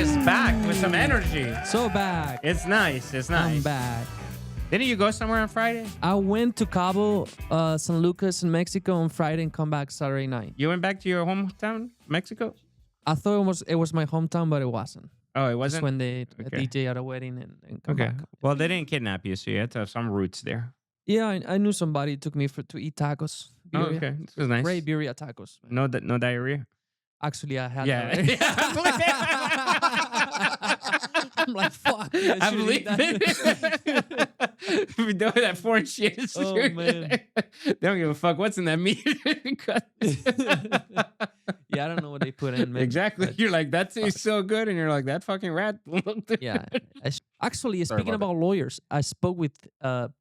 is back with some energy. So back. It's nice. It's nice. I'm back. Didn't you go somewhere on Friday? I went to Cabo, San Lucas in Mexico on Friday and come back Saturday night. You went back to your hometown, Mexico? I thought it was my hometown, but it wasn't. Oh, it Just wasn't? when they Okay. DJ at a wedding and come Okay. back. Well, they didn't kidnap you, so you had to have some roots there. Yeah, I knew somebody took me to eat tacos. Oh, Birria. okay. This was nice. Great birria tacos. No diarrhea? Actually, I had Yeah. I'm like, fuck. I believe it. We know that foreign shit is Oh, true. man. They don't give a fuck what's in that meat. Yeah, I don't know what they put in, man. Exactly. But, You're like, that tastes so good. And you're like, that fucking rat. yeah. Actually, Sorry speaking about about lawyers, I spoke with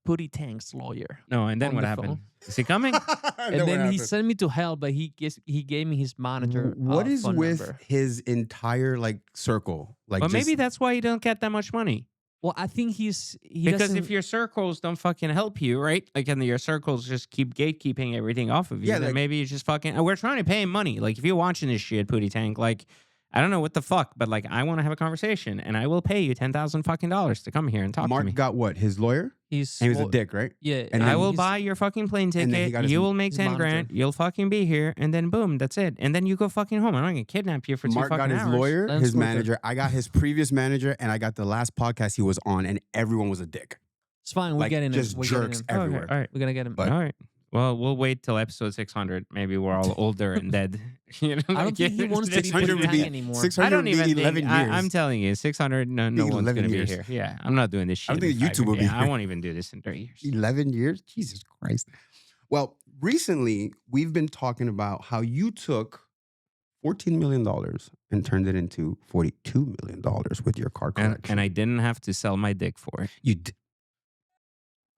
Putty Tank's lawyer. No, and then On what the happened? phone. Is he coming? And then he sent me to hell, but he gave me his manager. What is phone with number. his entire circle? Like, Well, maybe just- that's why you don't get that much money. Well, I think he Because doesn't- if your circles don't fucking help you, right? Like, and your circles just keep gatekeeping everything off of you, Yeah, then like- maybe you just fucking. We're trying to pay him money. Like, if you're watching this shit, Pootie Tank, like, I don't know what the fuck, but like, I want to have a conversation, and I will pay you $10,000 fucking dollars to come here and talk to Mark me. got what? His lawyer? he's And he was a well, dick, right? Yeah, And I then will he's- buy your fucking plane then he ticket. got his- You will make his 10 monitor. grand. You'll fucking be here, and then boom, that's it. And then you go fucking home. I'm not gonna kidnap you for two Mark fucking got his hours. lawyer, Lance his Luther. manager. I got his previous manager, and I got the last podcast he was on, and everyone was a dick. It's fine. We're Like, getting just him. We're getting jerks him. Okay, everywhere. all right. We're gonna get him. But- All right. Well, we'll wait till episode 600. Maybe we're all older and dead. You know, I like, don't think he wants to be 600 Putty would Tank be anymore. 600 I don't would even be think. 11 years. I'm telling you, 600. No one's 11 gonna years. be here. Yeah, I'm not doing this shit. I don't think in 5 YouTube will years. be I here. won't even do this in 3 years. 11 years? Jesus Christ. Well, recently, we've been talking about how you took $14 million and turned it into $42 million with your car collection. And I didn't have to sell my dick for it. You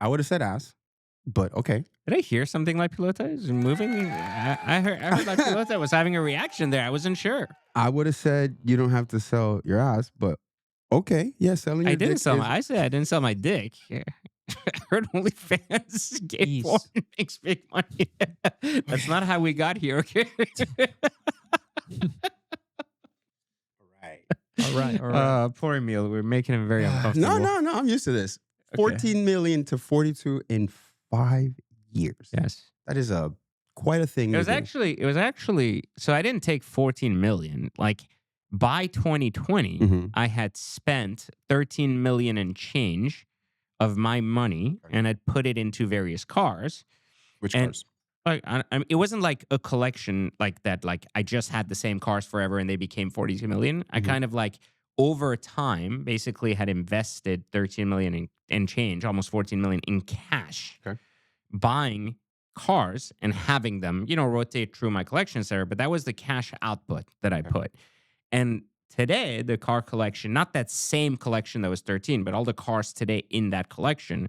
I would have said ass, but okay. Did I hear something like Pilota is moving? I heard like Pilota was having a reaction there. I wasn't sure. I would have said you don't have to sell your ass, but okay. Yeah, selling your I didn't dick sell is- my. I said I didn't sell my dick. Yeah. I heard OnlyFans gave Jeez. porn makes big money. That's not how we got here. Okay. Right. All right. All right. Poor Emil. We're making him very uncomfortable. No, I'm used to this. Okay. 14 million to 42 in 5 years. Yes. That is quite a thing. It was to do. actually so I didn't take 14 million. Like by 2020, Mhm. I had spent 13 million and change of my money and I'd put it into various cars. Which and- cars? Like it wasn't like a collection like that. Like I just had the same cars forever and they became 42 million. I Mhm. kind of like over time basically had invested 13 million and change, almost 14 million in cash, Okay. buying cars and having them, rotate through my collections there. But that was the cash output that I Okay. put. And today, the car collection, not that same collection that was 13, but all the cars today in that collection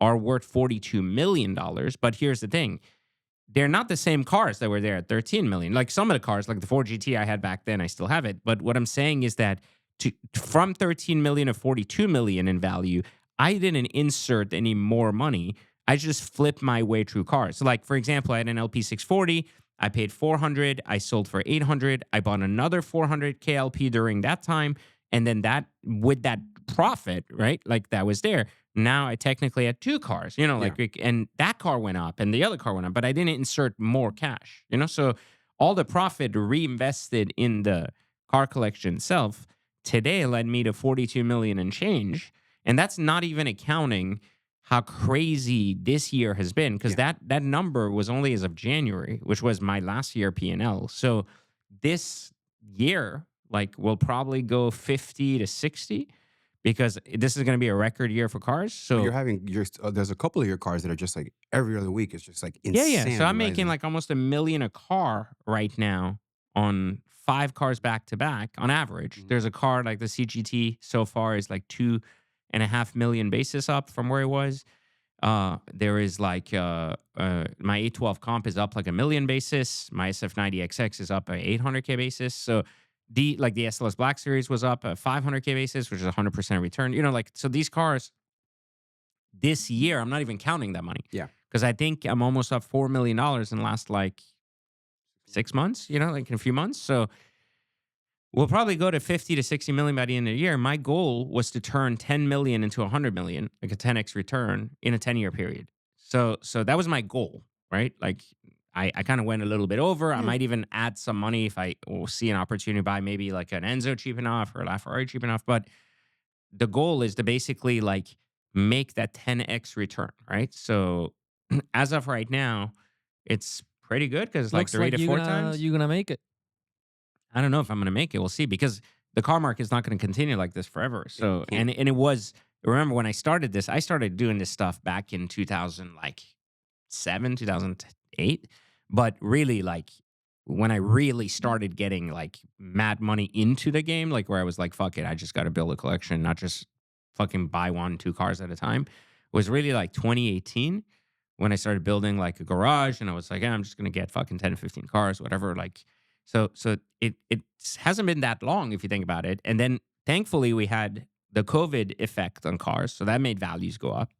are worth $42 million. But here's the thing. They're not the same cars that were there at 13 million. Like some of the cars, like the Ford GT I had back then, I still have it. But what I'm saying is that from 13 million to 42 million in value, I didn't insert any more money. I just flipped my way through cars. So like, for example, I had an LP640. I paid 400. I sold for 800. I bought another 400 KLP during that time. And then with that profit, right? Like that was there. Now I technically had two cars, and that car went up and the other car went up, but I didn't insert more cash, So all the profit reinvested in the car collection itself today led me to 42 million and change. And that's not even accounting how crazy this year has been, because that number was only as of January, which was my last year P&L. So this year, we'll probably go 50 to 60 because this is going to be a record year for cars. So You're having there's a couple of your cars that are just like every other week. It's just like insane. yeah. So I'm making like almost $1 million a car right now on 5 cars back to back on average. Mhm. There's a car like the CGT so far is like 2.5 million basis up from where it was. There is like my A12 comp is up like 1 million basis. My SF90XX is up a 800K basis. So the SLS Black Series was up a 500K basis, which is 100% return. So these cars this year, I'm not even counting that money. Yeah. Because I think I'm almost up $4 million in the last 6 months, in a few months. So We'll probably go to 50 to 60 million by the end of the year. My goal was to turn 10 million into 100 million, like a 10x return in a 10-year period. So that was my goal, right? Like I kind of went a little bit over. I Yeah. might even add some money if I will see an opportunity to buy maybe like an Enzo cheap enough or a LaFerrari cheap enough. But the goal is to basically like make that 10x return, right? So as of right now, it's pretty good because like Looks 3 like to 4 times. you're gonna make it. I don't know if I'm going to make it. We'll see because the car market is not going to continue like this forever. So and it was, remember when I started this, I started doing this stuff back in 2007, 2008. But really, like when I really started getting like mad money into the game, like where I was like, fuck it, I just got to build a collection, not just fucking buy 1, 2 cars at a time, was really like 2018 when I started building like a garage and I was like, I'm just gonna get fucking 10 to 15 cars, whatever. Like so it hasn't been that long if you think about it. And then thankfully we had the COVID effect on cars. So that made values go up.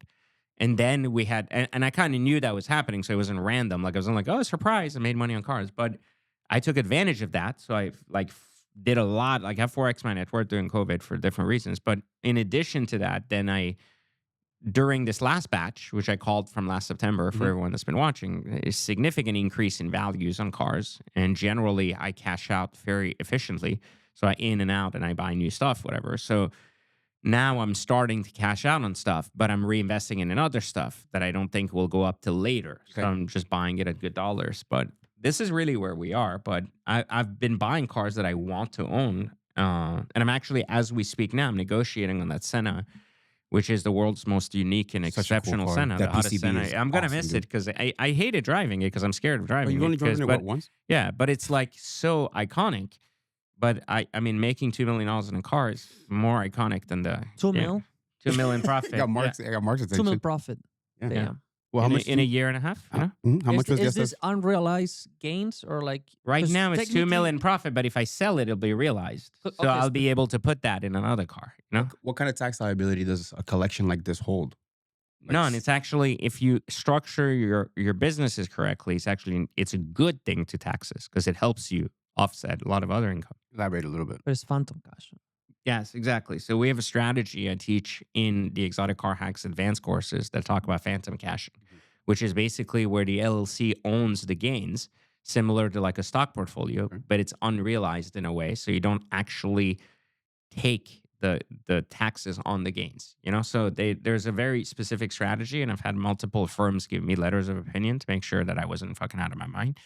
And then we had and I kind of knew that was happening. So it wasn't random. Like I wasn't like, oh, surprise, I made money on cars. But I took advantage of that. So I like did a lot, like I 4x my net worth during COVID for different reasons. But in addition to that, then I during this last batch, which I called from last September for everyone that's been watching, a significant increase in values on cars. And generally, I cash out very efficiently. So I in and out and I buy new stuff, whatever. So now I'm starting to cash out on stuff, but I'm reinvesting in other stuff that I don't think will go up till later. So Okay. I'm just buying it at good dollars. But this is really where we are. But I've been buying cars that I want to own. And I'm actually, as we speak now, I'm negotiating on that Senna, which is the world's most unique and Such a cool exceptional car. Senna, That the hottest PCB Senna. is I'm gonna awesome, miss dude. it because I hated driving it because I'm scared of Oh, driving you've it. only driven it but once? yeah, but it's like so iconic. But I mean, making $2 million in a car is more iconic than the 2 mil, 2 million profit. I got Mark's $2 attention. million profit. Yeah. Damn. Well, how much in a year and a half? You know? How much was Is just this unrealized gains or like Right 'cause now it's 2 technically- million profit, but if I sell it, it'll be realized. So Okay, I'll so- be able to put that in another car. You know? what kind of tax liability does a collection like this hold? Like None. It's actually if you structure your businesses correctly, it's a good thing to taxes because it helps you offset a lot of other income. Elaborate a little bit. There's phantom cash. Yes, exactly. So we have a strategy I teach in the Exotic Car Hacks advanced courses that talk about phantom cashing, which is basically where the LLC owns the gains, similar to like a stock portfolio, Okay. but it's unrealized in a way, so you don't actually take the taxes on the gains. You know, so there's a very specific strategy, and I've had multiple firms give me letters of opinion to make sure that I wasn't fucking out of my mind.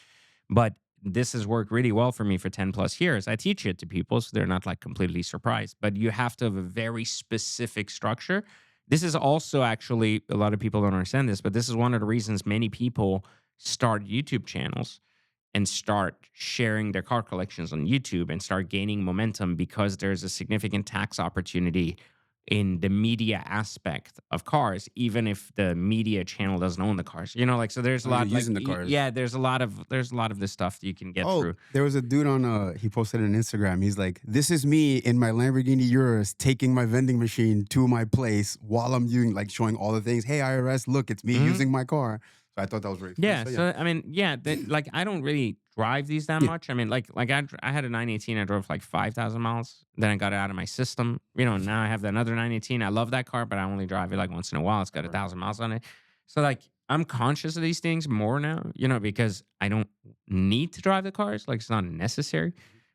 But this has worked really well for me for 10 plus years. I teach it to people so they're not like completely surprised, but you have to have a very specific structure. This is also actually, a lot of people don't understand this, but this is one of the reasons many people start YouTube channels and start sharing their car collections on YouTube and start gaining momentum because there's a significant tax opportunity in the media aspect of cars, even if the media channel doesn't own the cars. You know, like so there's a Oh, lot you're like, using the cars. yeah, there's a lot of this stuff that you can get Oh, through. there was a dude on he posted on Instagram. He's like, "This is me in my Lamborghini Urus taking my vending machine to my place while I'm doing like showing all the things. Hey IRS, look, it's me Mhm. using my car." So I thought that was very cool. Yeah, so I mean, yeah, like I don't really drive these that Yeah. much. I mean, like I had a 918, I drove like 5,000 miles. Then I got it out of my system. You know, now I have another 918. I love that car, but I only drive it like once in a while. It's got 1,000 miles on it. So like I'm conscious of these things more now, you know, because I don't need to drive the cars. Like it's not necessary.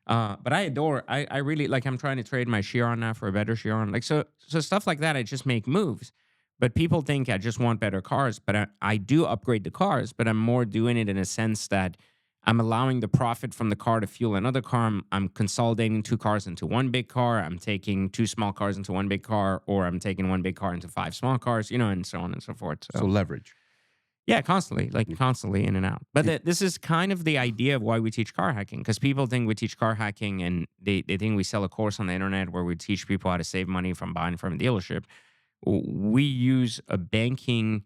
But I really like I'm trying to trade my Chiron now for a better Chiron. Like so stuff like that, I just make moves. But people think I just want better cars, but I do upgrade the cars, but I'm more doing it in a sense that I'm allowing the profit from the car to fuel another car. I'm consolidating 2 cars into one big car. I'm taking 2 small cars into one big car, or I'm taking one big car into 5 small cars, you know, and so on and so forth. So leverage. Yeah, constantly, like constantly in and out. But this is kind of the idea of why we teach car hacking, because people think we teach car hacking and they think we sell a course on the internet where we teach people how to save money from buying from a dealership. We use a banking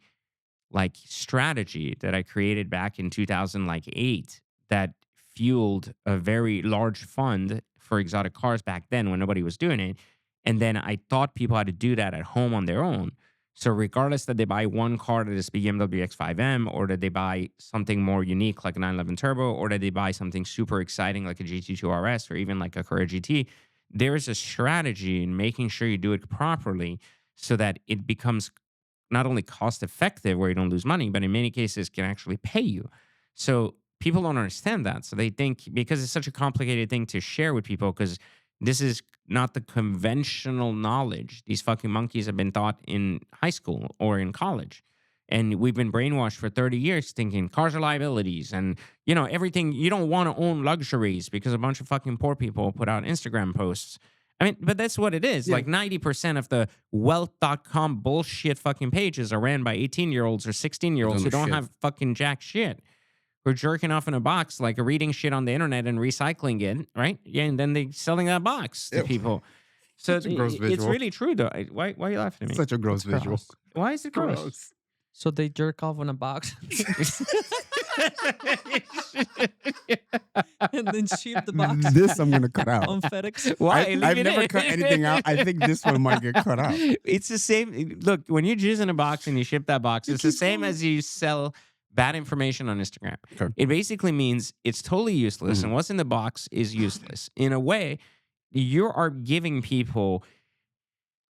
like strategy that I created back in 2008 that fueled a very large fund for exotic cars back then when nobody was doing it. And then I taught people how to do that at home on their own. So regardless that they buy one car that is BMW X5M, or that they buy something more unique like a 911 Turbo, or that they buy something super exciting like a GT2 RS, or even like a Carrera GT, there is a strategy in making sure you do it properly so that it becomes not only cost effective where you don't lose money, but in many cases can actually pay you. So people don't understand that. So they think because it's such a complicated thing to share with people, because this is not the conventional knowledge these fucking monkeys have been taught in high school or in college. And we've been brainwashed for 30 years thinking cars are liabilities and, everything. You don't want to own luxuries because a bunch of fucking poor people put out Instagram posts. I mean, but that's what it is. Yeah. Like 90% of the wealth.com bullshit fucking pages are ran by 18-year-olds or 16-year-olds who don't have fucking jack shit. Who are jerking off in a box, like reading shit on the internet and recycling it, right? Yeah, and then they selling that box to people. So Such a gross it's visual. really true, though. Why are you laughing at me? Such a gross visual. gross. Why is it gross? So they jerk off in a box and then ship the box This I'm gonna cut out. on FedEx. Why? I've never cut anything out. I think this one might get cut out. It's the same. Look, when you jizz in a box and you ship that box, it's the same as you sell bad information on Instagram. Okay. It basically means it's totally useless, Mhm. and what's in the box is useless. In a way, you are giving people,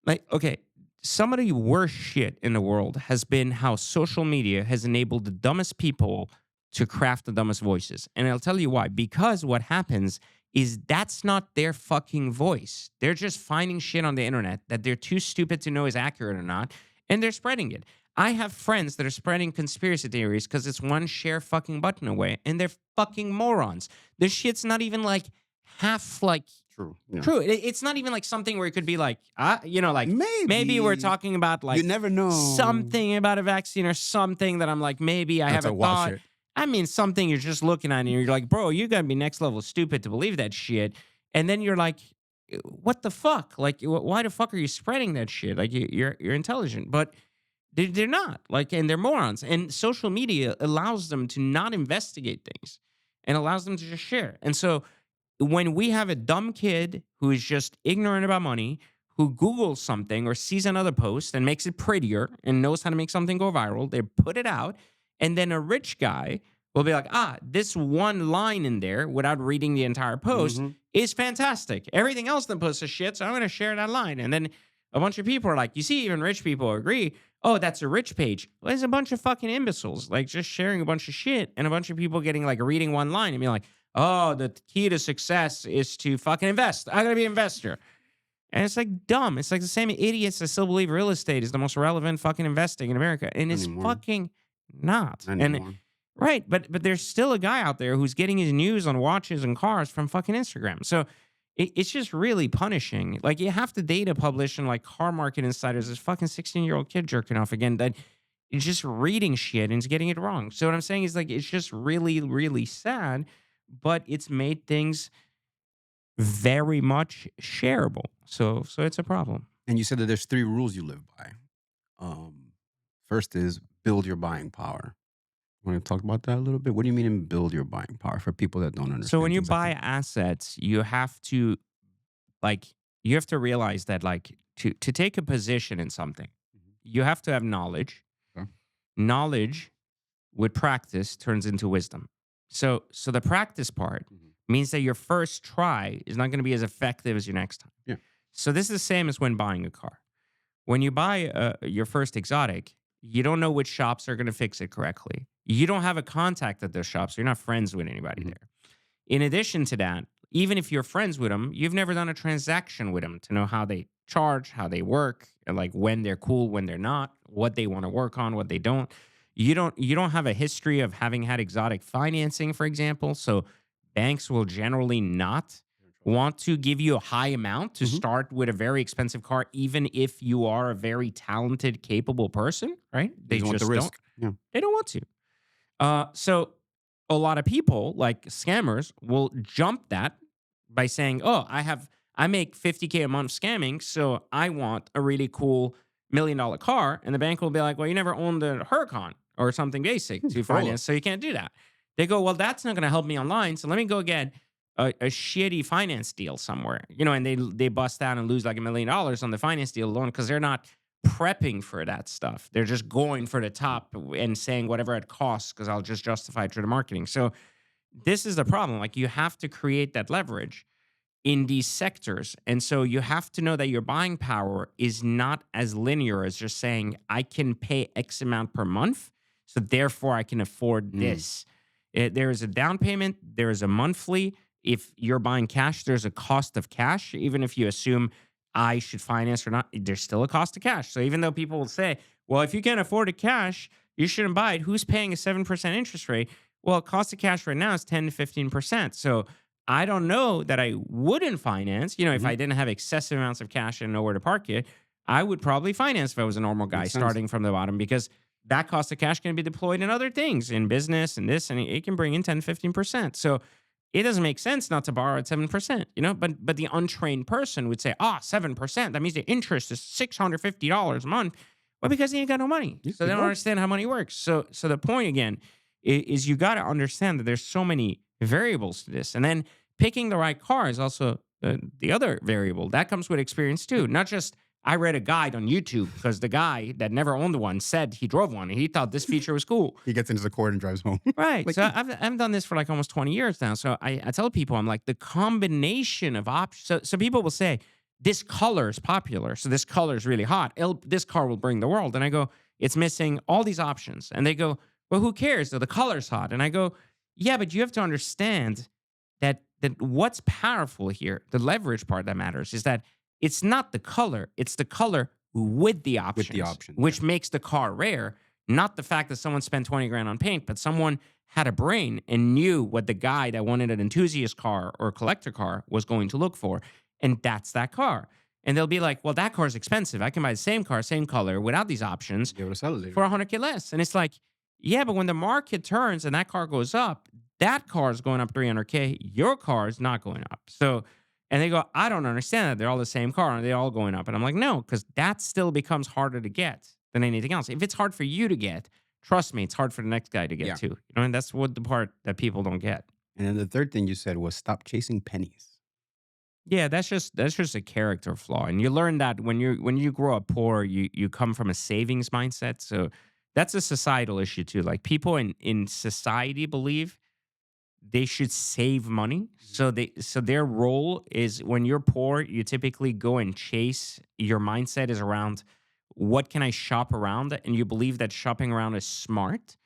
like, okay, some of the worst shit in the world has been how social media has enabled the dumbest people to craft the dumbest voices. And I'll tell you why. Because what happens is that's not their fucking voice. They're just finding shit on the internet that they're too stupid to know is accurate or not, and they're spreading it. I have friends that are spreading conspiracy theories because it's one share fucking button away, and they're fucking morons. This shit's not even like half like True. Yeah. true. It's not even like something where it could be like, like maybe we're talking about like you never know something about a vaccine or something that I'm like, maybe I That's haven't a watch thought. it. I mean, something you're just looking at and you're like, bro, you gotta be next level stupid to believe that shit. And then you're like, what the fuck? Like, why the fuck are you spreading that shit? Like, you're intelligent, but they're not. Like, and they're morons. And social media allows them to not investigate things and allows them to just share. And so when we have a dumb kid who is just ignorant about money, who Googles something or sees another post and makes it prettier and knows how to make something go viral, they put it out. And then a rich guy will be like, this one line in there without reading the entire post is fantastic. Everything else in the post is shit, so I'm going to share that line. And then a bunch of people are like, you see, even rich people agree, oh, that's a rich page. Well, there's a bunch of fucking imbeciles, like just sharing a bunch of shit and a bunch of people getting like reading one line and being like, oh, the key to success is to fucking invest. I'm going to be an investor. And it's like dumb. It's like the same idiots that still believe real estate is the most relevant fucking investing in America. And it's fucking not. And right, but there's still a guy out there who's getting his news on watches and cars from fucking Instagram. So it's just really punishing. Like, you have to data publish in like Car Market Insiders. This fucking 16-year-old kid jerking off again that is just reading shit and is getting it wrong. So what I'm saying is, like, it's just really, really sad, but it's made things very much shareable. So it's a problem. And you said that there's 3 rules you live by. First is build your buying power. Want to talk about that a little bit? What do you mean in build your buying power for people that don't understand? So when you things like buy that? assets, you have to realize that, like, to take a position in something, you have to have knowledge. Okay. Knowledge with practice turns into wisdom. So the practice part means that your first try is not going to be as effective as your next time. Yeah. So this is the same as when buying a car. When you buy your first exotic, you don't know which shops are going to fix it correctly. You don't have a contact at those shops. You're not friends with anybody there. In addition to that, even if you're friends with them, you've never done a transaction with them to know how they charge, how they work, and like when they're cool, when they're not, what they want to work on, what they don't. You don't have a history of having had exotic financing, for example. So banks will generally not want to give you a high amount to start with a very expensive car, even if you are a very talented, capable person, right? They just want the risk. Don't. They don't want to. So a lot of people, like scammers, will jump that by saying, oh, I make $50K a month scamming, so I want a really cool $1 million car. And the bank will be like, well, you never owned a Huracan or something basic to finance, so you can't do that. They go, well, that's not going to help me online, so let me go get a shitty finance deal somewhere, and they bust out and lose like $1 million on the finance deal alone because they're not prepping for that stuff. They're just going for the top and saying whatever it costs because I'll just justify it through the marketing. So this is the problem. Like you have to create that leverage in these sectors. And so you have to know that your buying power is not as linear as just saying, I can pay X amount per month. So therefore I can afford this. There is a down payment. There is a monthly. If you're buying cash, there's a cost of cash. Even if you assume I should finance or not, there's still a cost of cash. So even though people will say, well, if you can't afford it cash, you shouldn't buy it. Who's paying a 7% interest rate? Well, cost of cash right now is 10 to 15%. So I don't know that I wouldn't finance. You know, if I didn't have excessive amounts of cash and nowhere to park it, I would probably finance if I was a normal guy starting from the bottom, because that cost of cash can be deployed in other things, in business and this, and it can bring in 10, 15%. So it doesn't make sense not to borrow at 7%, you know, but the untrained person would say, 7%, that means the interest is $650 a month. Well, because they ain't got no money. So they don't understand how money works. So the point again is you got to understand that there's so many variables to this. And then picking the right car is also the other variable. That comes with experience too. Not just, I read a guide on YouTube because the guy that never owned one said he drove one and he thought this feature was cool. He gets into the court and drives home. Right. So I've done this for like almost 20 years now. So I tell people, I'm like, the combination of options. So people will say, this color is popular. So this color is really hot. This car will bring the world. And I go, it's missing all these options. And they go, well, who cares? So the color's hot. And I go, yeah, but you have to understand that what's powerful here, the leverage part that matters, is that it's not the color, it's the color with the options, which makes the car rare. Not the fact that someone spent 20 grand on paint, but someone had a brain and knew what the guy that wanted an enthusiast car or a collector car was going to look for. And that's that car. And they'll be like, well, that car's expensive. I can buy the same car, same color, without these options Be able to sell it later. for $100K less. And it's like, yeah, but when the market turns and that car goes up, that car is going up $300K. Your car is not going up. So, and they go, I don't understand that. They're all the same car. Are they all going up? And I'm like, no, because that still becomes harder to get than anything else. If it's hard for you to get, trust me, it's hard for the next guy to get too. You know, and that's what the part that people don't get. And then the third thing you said was stop chasing pennies. Yeah, that's just a character flaw. And you learn that when you grow up poor, you come from a savings mindset. So that's a societal issue too. Like people in society believe they should save money. So their role is, when you're poor, you typically go and chase. Your mindset is around, what can I shop around? And you believe that shopping around is smart.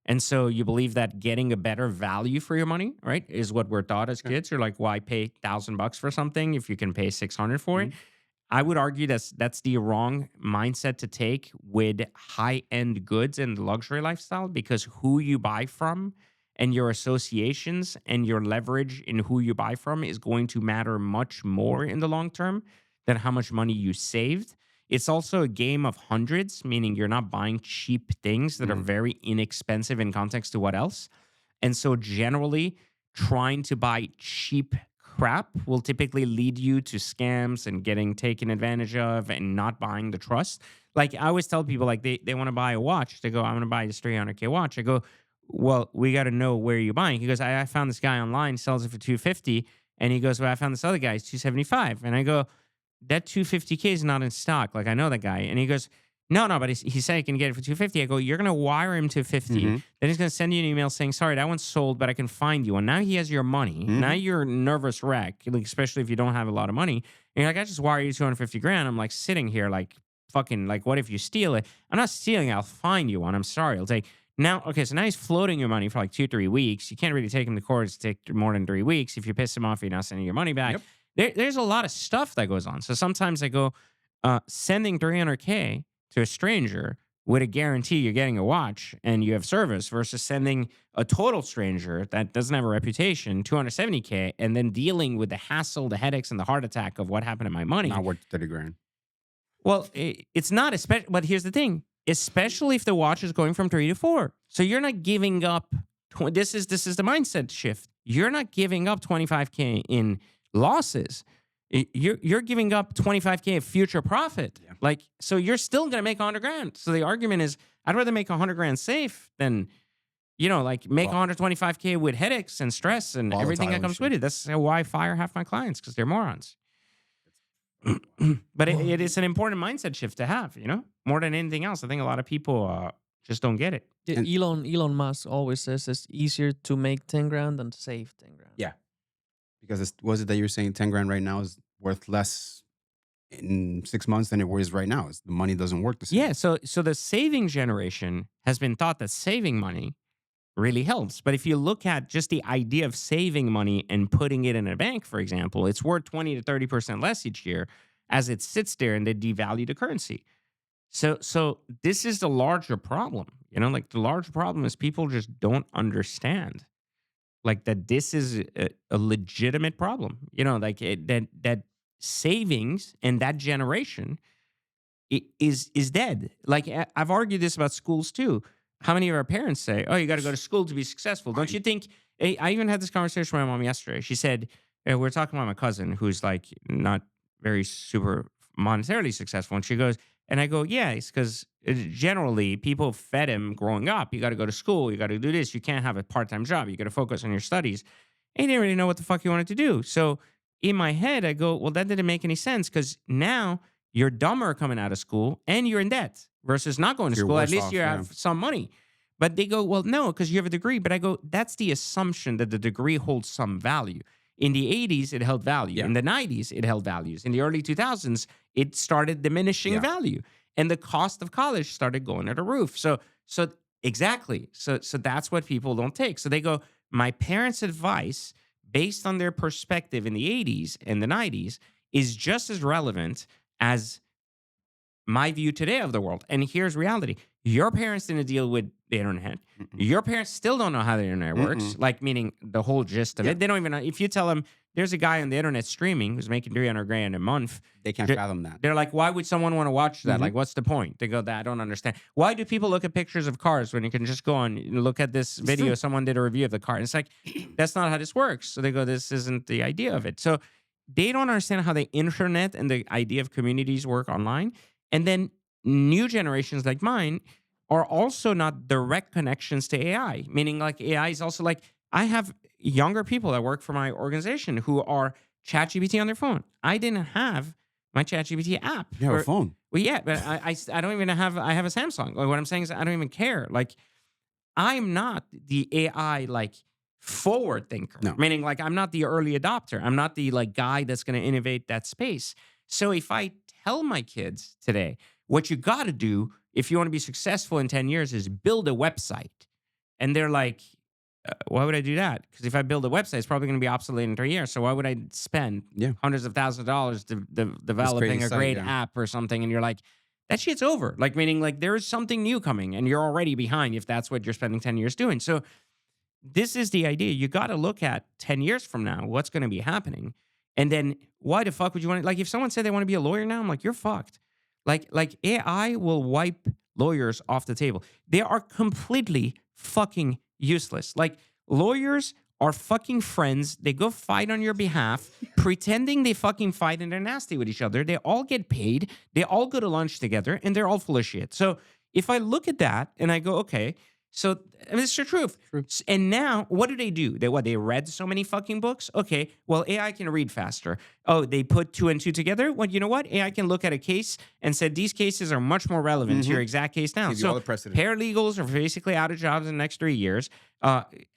And so you believe that getting a better value for your money, right, is what we're taught as kids. You're like, why pay $1,000 for something if you can pay $600 for it? I would argue that's the wrong mindset to take with high-end goods and luxury lifestyle, because who you buy from and your associations and your leverage in who you buy from is going to matter much more in the long term than how much money you saved. It's also a game of hundreds, meaning you're not buying cheap things that are very inexpensive in context to what else. And so generally, trying to buy cheap crap will typically lead you to scams and getting taken advantage of and not buying the trust. Like I always tell people, like they want to buy a watch. They go, I'm going to buy this $300K watch. I go, well, we got to know where you're buying. He goes, I found this guy online, sells it for $250. And he goes, well, I found this other guy, it's $275. And I go, that $250K is not in stock. Like, I know that guy. And he goes, no, but he said he can get it for $250. I go, you're going to wire him $250. Then he's going to send you an email saying, sorry, that one's sold, but I can find you one. Now he has your money. Now you're a nervous wreck, like, especially if you don't have a lot of money. And you're like, I just wire you 250 grand. I'm like sitting here like, fucking, like, what if you steal it? I'm not stealing it. I'll find you one. I'm sorry. I'll take. Now, okay, so now he's floating your money for like 2-3 weeks. You can't really take him to court to take more than 3 weeks. If you piss him off, you're not sending your money back. There's a lot of stuff that goes on. So sometimes I go, sending $300K to a stranger with a guarantee you're getting a watch and you have service, versus sending a total stranger that doesn't have a reputation $270K and then dealing with the hassle, the headaches, and the heart attack of what happened to my money. Not worth 30 grand. Well, it's not, but here's the thing. Especially if the watch is going from 3 to 4. So you're not giving up. This is the mindset shift. You're not giving up 25K in losses. You're giving up 25K of future profit. Yeah. Like, so you're still going to make 100 grand. So the argument is, I'd rather make 100 grand safe than, like make 125K with headaches and stress and everything that comes with it. That's why I fire half my clients, because they're morons. But it is an important mindset shift to have, more than anything else. I think a lot of people just don't get it. Yeah, And- Elon Musk always says it's easier to make 10 grand than to save 10 grand. Yeah. Because was it that you're saying 10 grand right now is worth less in 6 months than it was right now? The money doesn't work the same. Yeah, so the saving generation has been taught that saving money really helps. But if you look at just the idea of saving money and putting it in a bank, for example, it's worth 20 to 30% less each year as it sits there and they devalue the currency. So this is the larger problem. Like the larger problem is people just don't understand like that this is a legitimate problem. Like that savings and that generation is dead. Like I've argued this about schools too. How many of our parents say, "Oh, you got to go to school to be successful"? Don't you think? I even had this conversation with my mom yesterday. She said we were talking about my cousin who's like not very super monetarily successful, and she goes, and I go, "Yeah, it's because generally people fed him growing up. You got to go to school. You got to do this. You can't have a part-time job. You got to focus on your studies." And he didn't really know what the fuck he wanted to do. So in my head, I go, "Well, that didn't make any sense because now." You're dumber coming out of school and you're in debt versus not going to You're school. At worse least off, you yeah. have some money. But they go, well, no, because you have a degree. But I go, that's the assumption that the degree holds some value. In the 80s, it held value. Yeah. In the 90s, it held values. In the early 2000s, it started diminishing Yeah. value. And the cost of college started going to the roof. So exactly. So that's what people don't take. So they go, my parents' advice, based on their perspective in the 80s and the 90s, is just as relevant as my view today of the world. And here's reality. Your parents didn't deal with the internet. Mm-mm. Your parents still don't know how the internet works, Mm-mm. like meaning the whole gist of Yeah. it. They don't even know. If you tell them there's a guy on the internet streaming who's making 300 grand a month, They can't Ju- fathom that. they're like, why would someone want to watch that? Mhm. Like, what's the point? They go, I don't understand. Why do people look at pictures of cars when you can just go on and look at this video? true. Someone did a review of the car. And it's like, that's not how this works. So they go, this isn't the idea of it. So they don't understand how the internet and the idea of communities work online. And then new generations like mine are also not direct connections to AI, meaning like AI is also like, I have younger people that work for my organization who are ChatGPT on their phone. I didn't have my ChatGPT app. You have a for- phone. Well, yeah, but I don't even have, I have a Samsung. Like, what I'm saying is I don't even care. Like, I'm not the AI like forward thinker. No. Meaning like I'm not the early adopter. I'm not the like guy that's going to innovate that space. So if I tell my kids today, what you got to do if you want to be successful in 10 years is build a website. And they're like, why would I do that? Because if I build a website, it's probably going to be obsolete in 3 years. So why would I spend Yeah. hundreds of thousands of dollars developing a site, great yeah. app or something? And you're like, that shit's over. Like, meaning like there is something new coming and you're already behind if that's what you're spending 10 years doing. So this is the idea. You got to look at 10 years from now, what's going to be happening. And then why the fuck would you want to, like if someone said they want to be a lawyer now, I'm like, you're fucked. Like AI will wipe lawyers off the table. They are completely fucking useless. Like lawyers are fucking friends. They go fight on your behalf, pretending they fucking fight and they're nasty with each other. They all get paid. They all go to lunch together and they're all full of shit. So if I look at that and I go, okay, so I mean, it's the truth. True. And now what do? They read so many fucking books? Okay, well, AI can read faster. Oh, they put 2 and 2 together? Well, you know what? AI can look at a case and said these cases are much more relevant to your exact case now. Gives you all So the precedent. paralegals are basically out of jobs in the next 3 years.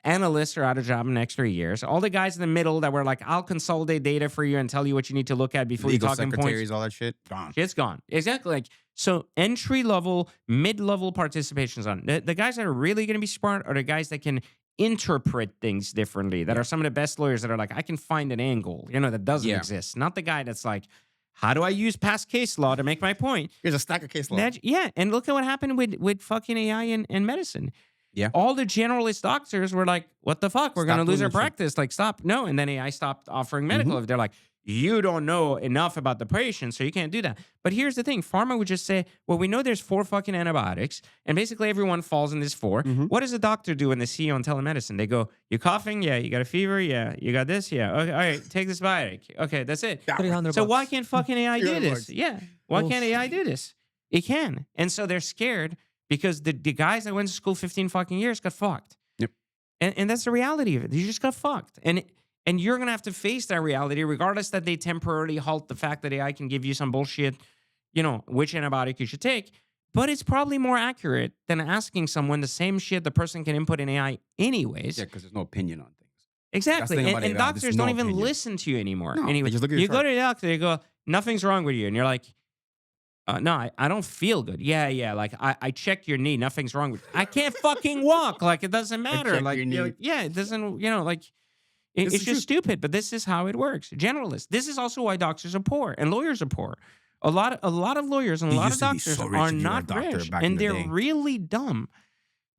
Analysts are out of job in the next 3 years. All the guys in the middle that were like, I'll consolidate data for you and tell you what you need to look at before Legal you talk in points. secretaries, all that shit, gone. It's gone. Exactly. Like, so entry level, mid level participation's on. The guys that are really going to be smart are the guys that can interpret things differently, that are some of the best lawyers that are like, I can find an angle, that doesn't Yeah. exist. Not the guy that's like, how do I use past case law to make my point? Here's a stack of case law. Yeah. And look at what happened with fucking AI and medicine. Yeah. All the generalist doctors were like, what the fuck? We're going to Stop lose doing our that shit. practice. Like, stop. No. And then AI stopped offering medical. If they're like, you don't know enough about the patient, so you can't do that. But here's the thing. Pharma would just say, well, we know there's 4 fucking antibiotics, and basically everyone falls in this 4. What does a doctor do when they see you on telemedicine? They go, you coughing? Yeah. You got a fever? Yeah. You got this? Yeah. Okay. All right. Take this biotic. Okay. That's it. Yeah. 300 So bucks. why can't fucking AI do 300 this? bucks. Yeah. Why Oof. can't AI do this? It can. And so they're scared because the guys that went to school 15 fucking years got fucked. Yep. And that's the reality of it. You just got fucked. And And you're going to have to face that reality, regardless that they temporarily halt the fact that AI can give you some bullshit, which antibiotic you should take. But it's probably more accurate than asking someone the same shit the person can input in AI anyways. Yeah, because there's no opinion on things. Exactly. thing And, about and AI, there's doctors no don't even opinion. listen to you anymore. No, they Anyway, just look at your you go chart. to the doctor, they go, nothing's wrong with you. And you're like, no, I don't feel good. Yeah. Like, I checked your knee. Nothing's wrong with you. I can't fucking walk. Like, it doesn't matter. checked Like, your knee. yeah, it doesn't, like, This it's is just stupid. But this is how it works. Generalists. This is also why doctors are poor and lawyers are poor. A lot of lawyers and a You lot of used to be doctors so rich are if you were a not doctor rich. back in And the they're day. really dumb.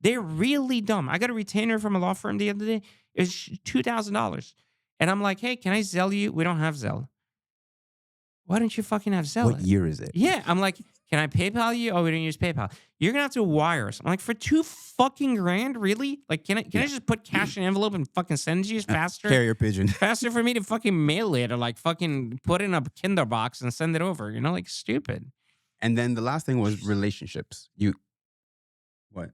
They're really dumb. I got a retainer from a law firm the other day. It was $2,000. And I'm like, hey, can I Zelle you? We don't have Zelle. Why don't you fucking have Zelle? What year is it? Yeah. I'm like, can I PayPal you? Oh, we don't use PayPal. You're going to have to wire us. I'm like, for $2 fucking grand? Really? Like, can I just put cash in an envelope and fucking send it to you faster? Carrier pigeon. Faster for me to fucking mail it or like fucking put it in a Kinder box and send it over. Like stupid. And then the last thing was relationships. What?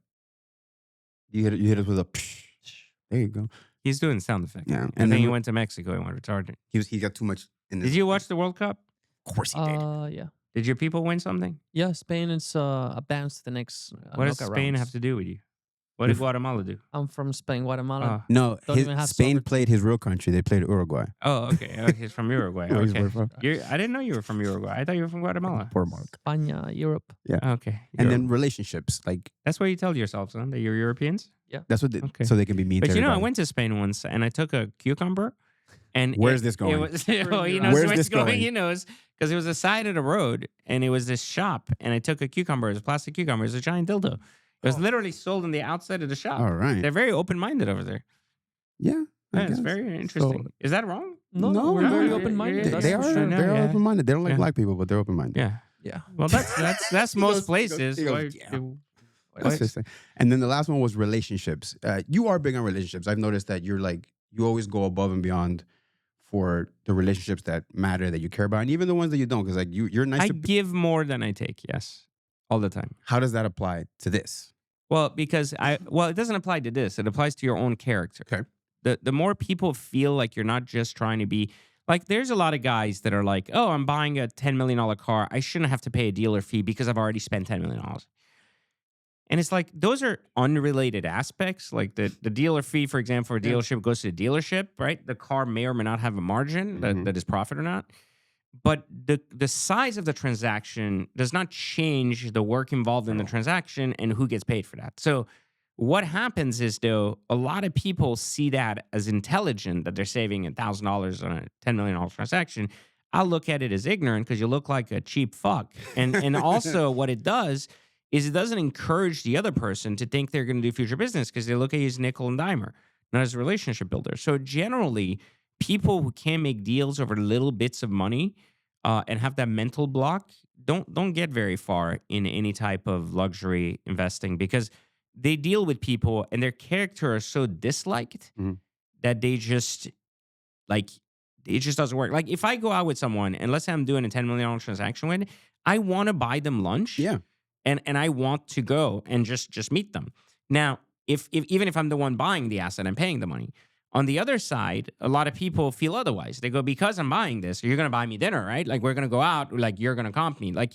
You hit us with a. There you go. He's doing sound effects. Yeah, And and then then he went to Mexico and went retarded. He got too much in this. Did you watch the World Cup? Of course he did. Yeah. Did your people win something? Yeah, Spain is advanced to the next What does knockout Spain rounds. have to do with you? What did Guatemala do? I'm from Spain, Guatemala. No, Don't even have Spain soccer. played his real country. They played Uruguay. Oh, okay. He's from Uruguay. No, he's Okay. from- I didn't know you were from Uruguay. I thought you were from Guatemala. Poor Mark. España, Europe. Okay. And then relationships, like That's what you tell yourselves, huh? That you're Europeans? that's what. Okay. So they can be mean. But to I everybody. went to Spain once and I took a cucumber. And Where's this going? It was, he knows Where's where this it's going. going? He knows because it was the side of the road and it was this shop. And I took a cucumber. It was a plastic cucumber. It was a giant dildo. It was literally sold on the outside of the shop. All right. They're very open-minded over there. Yeah. I Yeah, it's guess. very interesting. Is that wrong? No, we're very no, open-minded. yeah, that's They for are. sure. No, They're yeah. open-minded. They don't like Yeah. black people, but they're open-minded. Yeah. Yeah. Well, that's He most goes- he goes- places. he goes, Why- yeah. What? That's just it. And then the last one was relationships. You are big on relationships. I've noticed that you always go above and beyond for the relationships that matter, that you care about, and even the ones that you don't. Because you're nice I to. give more than I take. Yes, all the time. How does that apply to this? Well, because it doesn't apply to this. It applies to your own character. Okay. The more people feel like you're not just trying to be like, there's a lot of guys that are like, oh, I'm buying a $10 million car. I shouldn't have to pay a dealer fee because I've already spent $10 million. And it's like, those are unrelated aspects. Like the dealer fee, for example, for a dealership goes to the dealership, right? The car may or may not have a margin that is profit or not. But the size of the transaction does not change the work involved in the transaction and who gets paid for that. So what happens is, though, a lot of people see that as intelligent, that they're saving $1,000 on a $10 million transaction. I'll look at it as ignorant because you look like a cheap fuck. And also what it does is it doesn't encourage the other person to think they're going to do future business because they look at you as nickel and dimer, not as a relationship builder. So generally, people who can't make deals over little bits of money and have that mental block don't get very far in any type of luxury investing because they deal with people and their character are so disliked that they just it just doesn't work. Like if I go out with someone and let's say I'm doing a $10 million transaction with, I want to buy them lunch. Yeah. And I want to go and just meet them. Now, if even if I'm the one buying the asset, I'm paying the money. On the other side, a lot of people feel otherwise. They go, because I'm buying this, you're going to buy me dinner, right? Like we're going to go out, like you're going to comp me. Like,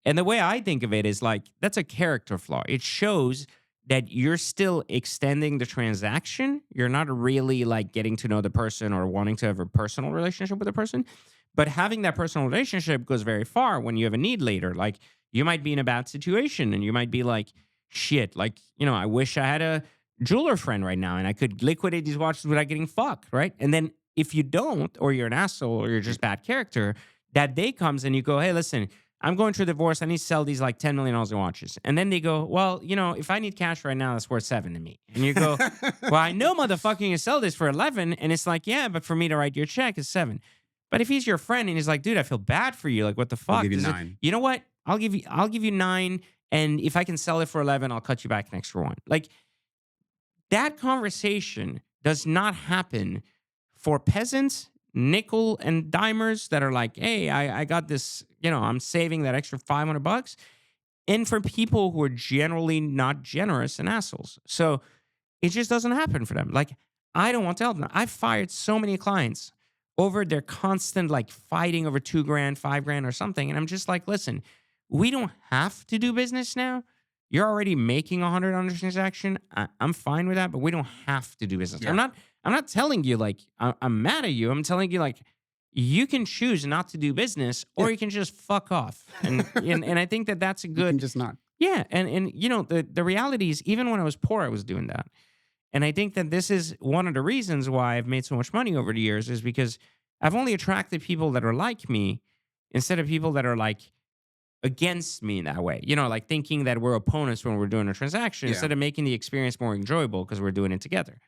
and the way I think of it is like, that's a character flaw. It shows that you're still extending the transaction. You're not really like getting to know the person or wanting to have a personal relationship with the person. But having that personal relationship goes very far when you have a need later. Like you might be in a bad situation and you might be like, shit, like, I wish I had a jeweler friend right now and I could liquidate these watches without getting fucked, right? And then if you don't, or you're an asshole or you're just bad character, that day comes and you go, hey, listen, I'm going through a divorce. I need to sell these like $10 million in watches. And then they go, well, if I need cash right now, that's worth 7 to me. And you go, well, I know, motherfucker, you sell this for 11. And it's like, yeah, but for me to write your check is 7. But if he's your friend and he's like, dude, I feel bad for you. Like, what the fuck? I'll give you Is it- 9. you know what? I'll give you 9. And if I can sell it for 11, I'll cut you back an extra 1. Like that conversation does not happen for peasants, nickel and dimers that are like, hey, I got this, I'm saving that extra $500. And for people who are generally not generous and assholes. So it just doesn't happen for them. Like I don't want to help them. I've fired so many clients over their constant like fighting over $2,000, $5,000 or something. And I'm just like, listen, we don't have to do business now. You're already making $100 on a transaction. I'm fine with that, but we don't have to do business. Yeah. I'm not telling you like I'm mad at you. I'm telling you like you can choose not to do business, or you can just fuck off. And and I think that that's a You good. can just not. Yeah, and you know the reality is, even when I was poor, I was doing that. And I think that this is one of the reasons why I've made so much money over the years, is because I've only attracted people that are like me instead of people that are like against me in that way. You know, like thinking that we're opponents when we're doing a transaction, instead of making the experience more enjoyable because we're doing it together.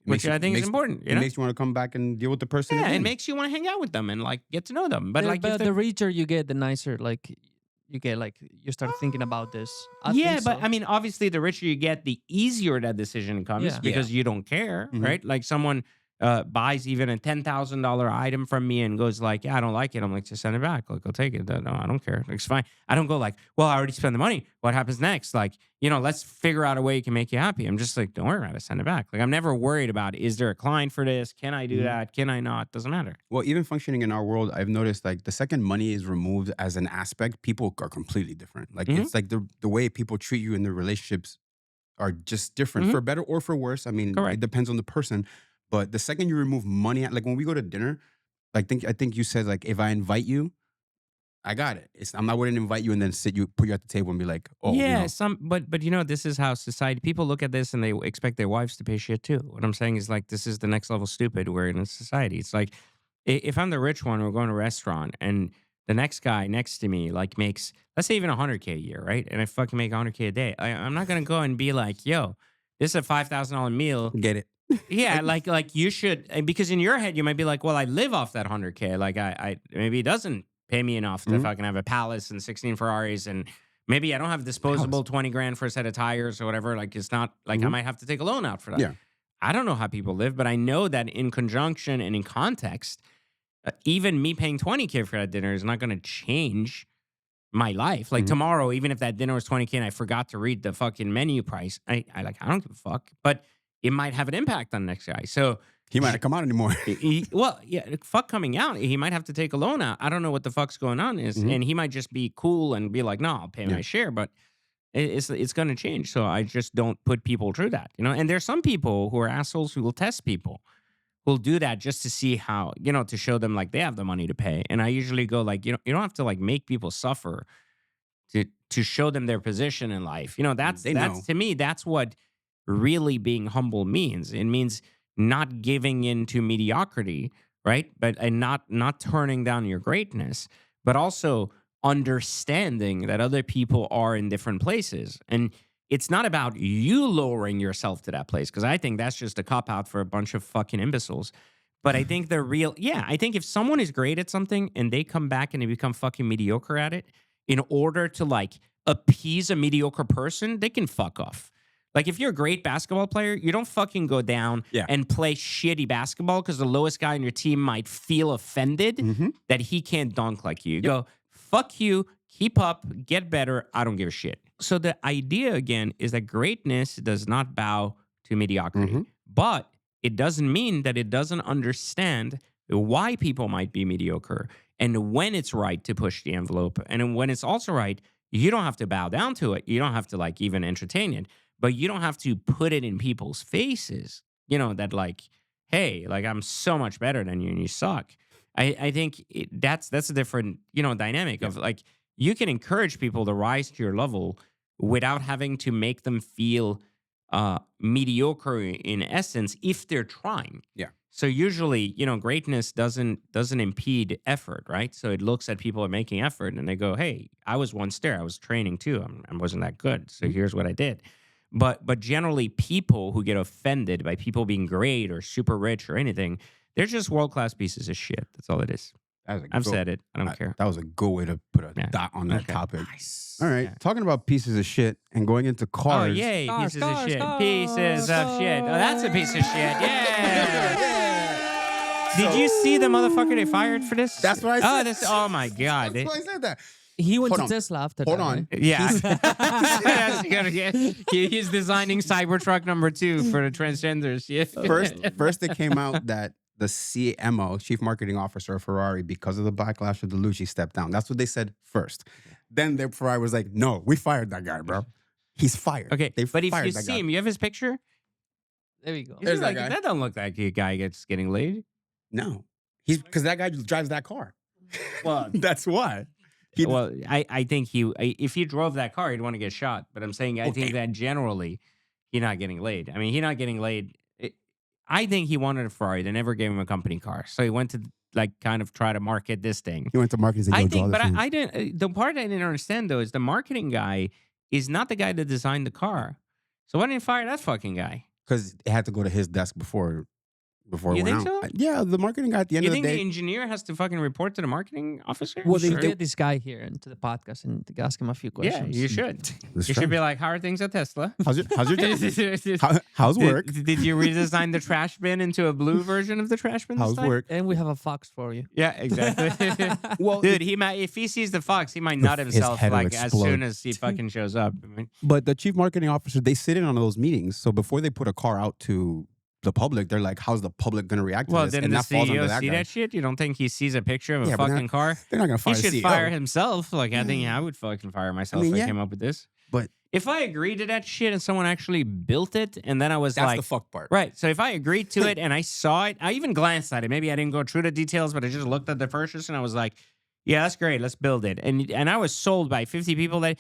Which I think is important. It makes you want to come back and deal with the person. Yeah, again. it makes you want to hang out with them and like get to know them. But like, if the richer you get, the nicer like you get. Like you start thinking about this. I think but so. I mean, obviously, the richer you get, the easier that decision comes because you don't care, right? Like someone buys even a $10,000 item from me and goes like, "Yeah, I don't like it." I'm like, "Just send it back. Like, I'll take it. No, I don't care. Like, it's fine." I don't go like, "Well, I already spent the money. What happens next?" Like, you know, let's figure out a way it can make you happy. I'm just like, "Don't worry about it. Send it back." Like, I'm never worried about, is there a client for this? Can I do that? Can I not? Doesn't matter. Well, even functioning in our world, I've noticed like the second money is removed as an aspect, people are completely different. Like it's like the way people treat you in their relationships are just different, for better or for worse. I mean, Correct. it depends on the person. But the second you remove money, like when we go to dinner, I think you said like, if I invite you, I got it. I wouldn't invite you and then put you at the table and be like, oh, yeah, you know. but you know, this is how society, people look at this and they expect their wives to pay shit too. What I'm saying is like, this is the next level stupid we're in a society. It's like, if I'm the rich one, we're going to a restaurant and the next guy next to me like makes, let's say even $100K a year, right? And I fucking make $100K a day. I'm not gonna go and be like, yo, this is a $5,000 meal. Get it. Yeah, like you should, because in your head you might be like, well, I live off that $100K. Like I maybe it doesn't pay me enough to fucking have a palace and 16 Ferraris, and maybe I don't have disposable 20 grand for a set of tires or whatever. Like it's not like I might have to take a loan out for that. Yeah. I don't know how people live, but I know that in conjunction and in context, even me paying 20K for that dinner is not going to change my life. Like tomorrow, even if that dinner was 20K and I forgot to read the fucking menu price, I don't give a fuck. But it might have an impact on the next guy. So He might not come out anymore. fuck coming out. He might have to take a loan out. I don't know what the fuck's going on is, and he might just be cool and be like, "No, I'll pay my share." But it's going to change. So I just don't put people through that, you know. And there's some people who are assholes who will test people, who'll do that just to see how, you know, to show them like they have the money to pay. And I usually go like, you don't have to like make people suffer to show them their position in life. You know, that's to me, that's what really being humble means. It means not giving in to mediocrity, right? And not turning down your greatness, but also understanding that other people are in different places. And it's not about you lowering yourself to that place, because I think that's just a cop-out for a bunch of fucking imbeciles. But I think I think if someone is great at something and they come back and they become fucking mediocre at it in order to like appease a mediocre person, they can fuck off. Like, if you're a great basketball player, you don't fucking go down and play shitty basketball because the lowest guy on your team might feel offended that he can't dunk like you. You go, fuck you, keep up, get better, I don't give a shit. So the idea, again, is that greatness does not bow to mediocrity. But it doesn't mean that it doesn't understand why people might be mediocre and when it's right to push the envelope. And when it's also right, you don't have to bow down to it. You don't have to, like, even entertain it. But you don't have to put it in people's faces, you know, that like, hey, like I'm so much better than you and you suck. I think that's a different, you know, dynamic of like, you can encourage people to rise to your level without having to make them feel mediocre in essence if they're trying. Yeah. So usually, you know, greatness doesn't impede effort, right? So it looks at people are making effort and they go, hey, I was once there. I was training too. I wasn't that good. So here's what I did. But generally, people who get offended by people being great or super rich or anything, they're just world-class pieces of shit. That's all it is. I've said it. I don't care. That was a good way to put a dot on that topic. Nice. All right. Talking about pieces of shit and going into cars. Oh, yay. Pieces of shit. Pieces of shit. Oh, that's a piece of shit. Yeah. Did you see the motherfucker they fired for this? That's what I said. Oh my God. That's why I said that. He went Hold to on. Tesla after Hold that. on. Right? Yeah. He's designing Cybertruck #2 for the transgenders. Yeah. First it came out that the CMO, Chief Marketing Officer of Ferrari, because of the backlash of the Luce, stepped down. That's what they said first. Then Ferrari was like, no, we fired that guy, bro. He's fired. Okay, They but if fired you that see guy. him, you have his picture? There we go. You There's see, that like, guy. that don't look like a guy gets getting laid. No. He's because that guy drives that car. Well, That's why. He- well, I think if he drove that car, he'd want to get shot. But I'm saying I think that generally, he's not getting laid. I mean, he's not getting laid. I think he wanted a Ferrari. They never gave him a company car, so he went to like kind of try to market this thing. He went to marketing and said, I "Yo, think, draw but this in." I didn't. The part I didn't understand though is the marketing guy is not the guy that designed the car. So why didn't you fire that fucking guy? Because it had to go to his desk before it You went think out. so? Yeah, the marketing guy at the end You of the think the day. engineer has to fucking report to the marketing officer? Well, they- they they- get this guy here into the podcast and ask him a few Yeah, questions. you should. That's You right. should be like, how are things at Tesla? How's your day? Did, How's work? did you redesign the trash bin into a blue version of the trash bin? this How's time? work? And we have a fox for you. Yeah, exactly. Well, Dude, he might if he sees the fox, he might nut His himself head will like as explode. soon as he fucking shows up. I mean, but the chief marketing officer, they sit in on those meetings. So before they put a car out to the public, they're like, "How's the public going to react to well, this?" didn't And the that falls under CEO that see guy. that shit? You don't think he sees a picture of a Yeah, but fucking car? They're not going to fire He the should CEO. fire himself. Like I think I would fucking fire myself if I yeah. came up with this. But If I agreed to that shit and someone actually built it, and then I was that's like, the fuck part. right. So if I agreed to it and I saw it, I even glanced at it. Maybe I didn't go through the details, but I just looked at the purchase and I was like, yeah, that's great. Let's build it. And I was sold by 50 people that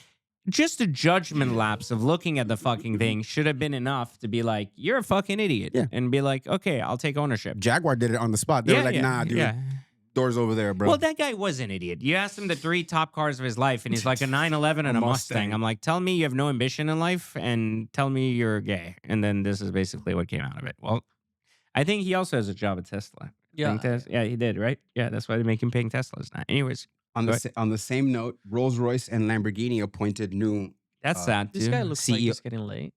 just a judgment lapse of looking at the fucking thing should have been enough to be like, you're a fucking idiot. Yeah. And be like, okay, I'll take ownership. Jaguar did it on the spot. They were like, "Nah, dude, Yeah. doors over there, bro." Well, that guy was an idiot. You asked him the 3 top cars of his life, and he's like a 911 and A a Mustang. Mustang. I'm like, tell me you have no ambition in life, and tell me you're gay. And then this is basically what came out of it. Well, I think he also has a job at Tesla. Yeah. Yeah, he did, right? Yeah, that's why they make him paying Teslas now. Anyways, on go the on the same note, Rolls-Royce and Lamborghini appointed new. that's sad, too. This guy looks like CEO. he's getting late.